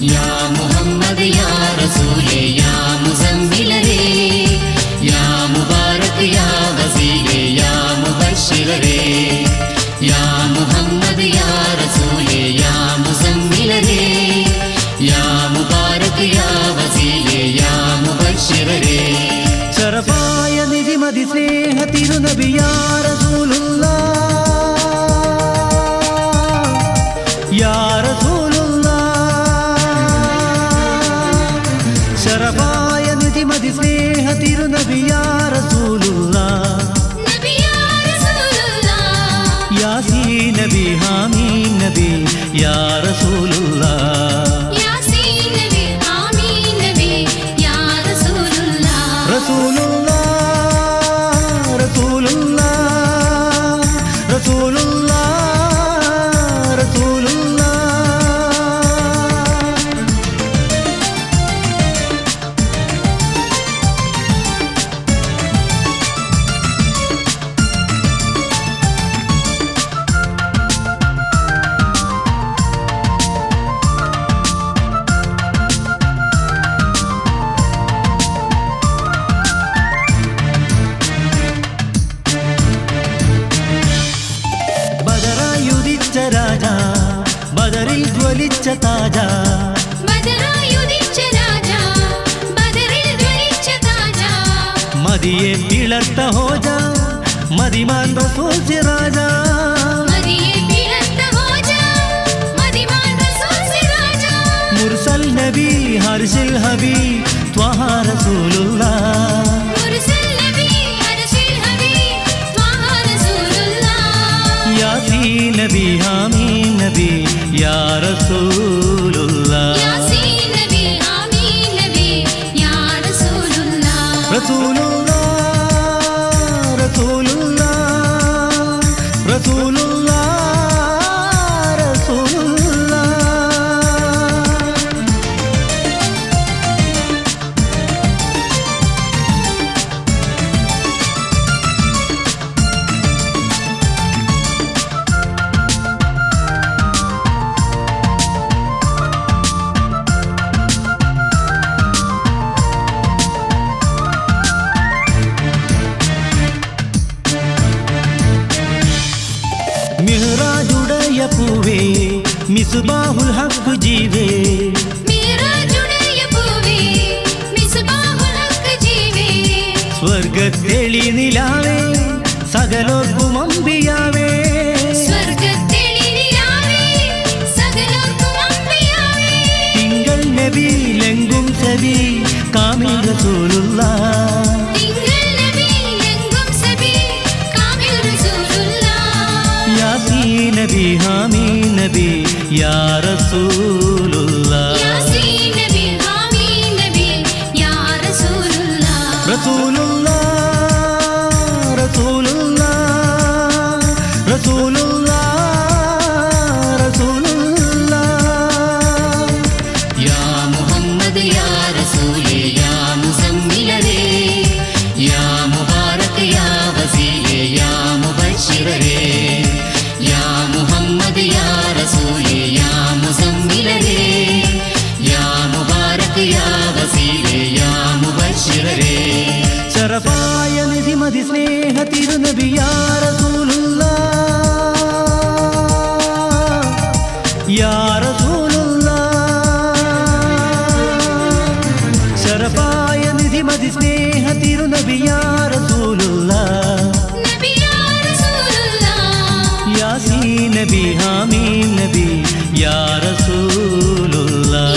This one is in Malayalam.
या मुहम्मद या रसूले या मुज़म्मिलरे या मुबारक या वसीले या मुबश्शिरे या मुहम्मद या रसूले या मुज़म्मिलरे या मुबारक या वसीले या मुबश्शिरे ശറഫായ നിധിമതി സ്നേഹ തിരുനബി യാ റസൂലുള്ളാഹ് യാ റസൂലുള്ളാഹ് ശറഫായ നിധിമതി സ്നേഹ തിരുനബി യാ റസൂലുള്ളാഹ് നബി യാ റസൂലുള്ളാഹ് യാസീൻ നബി ഹാമീൻ നബി യാ റസൂലുള്ളാഹ് യാസീൻ നബി ഹാമീൻ നബി യാ റസൂലുള്ളാഹ് റസൂലുള്ളാഹ് റസൂലുള്ളാഹ് റസൂലുള്ളാഹ് റസൂലുള്ളാഹ് ബദറായുദിച്ച രാജാ ബദറിൽ ജ്വലിച്ച താജാ ബദറായുദിച്ച രാജാ ബദറിൽ ജ്വലിച്ച താജാ മദിയെ പിളർത്ത ഹോജാ മദിമാൻ റസൂൽ സിറാജാ മദിയെ പിളർത്ത ഹോജാ മദിമാൻ റസൂൽ സിറാജാ മുർസൽ നബി ഹർഷിൽ ഹബീബ് ത്വഹ റസൂലുള്ളാഹ് മുർസൽ നബി അർശിൽ ഹബീബ് ത്വഹ റസൂലുള്ളാഹ് യാസീൻ നബി ഹാമീൻ നബി യാ റസൂലുള്ളാഹ് യാസീൻ നബി ഹാമീൻ നബി യാ റസൂലുള്ളാഹ് റസൂലുള്ളാഹ് റസൂലുള്ളാഹ് റസൂലുള്ളാഹ് റസൂലുള്ളാഹ് മിഹ്റാജുടയ പൂവേ മിസ്ബാഹുൽ ഹഖ് ജീവേ മിഹ്റാജുടയ പൂവേ മിസ്ബാഹുൽ ഹഖ് ജീവേ സ്വർഗത്തെളി നിലാവേ സകലോർക്കും അമ്പിയാവേ സ്വർഗ്ഗത്തെളി നിലാവേ സകലോർക്കും അമ്പിയാവേ തിങ്കൾ നബി ലംഘും സബി കാമിൽ റസൂലുള്ളാഹ് തിങ്കൾ നബി ലംഘും സബി കാമിൽ റസൂലുള്ളാഹ് യാസീൻ നബി ഹാമീൻ നബി യാ റസൂലുള്ളാഹ് യാസീൻ നബി ഹാമീൻ നബി യാ റസൂലുള്ളാഹ് റസൂലുള്ളാഹ് റസൂലുള്ളാഹ് റസൂലുള്ളാഹ് റസൂലുള്ളാഹ് യാ മുഹമ്മദ് യാ റസൂലേ യാ മുസമ്മിലരേ യാ മുബാരക് യാ വസീലേ യാ മുബശ്ശിറേ യാ മുഹമ്മദ് യാ റസൂലേ യാ മുസമ്മിലരേ യാ മുബാരക് യാ വസീലേ യാ മുബശ്ശിറേ ശറഫായ നിധിമതി സ്നേഹ തിരുനബി യാ റസൂലുള്ളാഹ് യാ റസൂലുള്ളാഹ് ശറഫായ നിധിമതി സ്നേഹ തിരുനബി യാ റസൂലുള്ളാഹ് നബി യാ റസൂലുള്ളാഹ് യാസീൻ നബി ഹാമീൻ നബി യാ റസൂലുള്ളാഹ്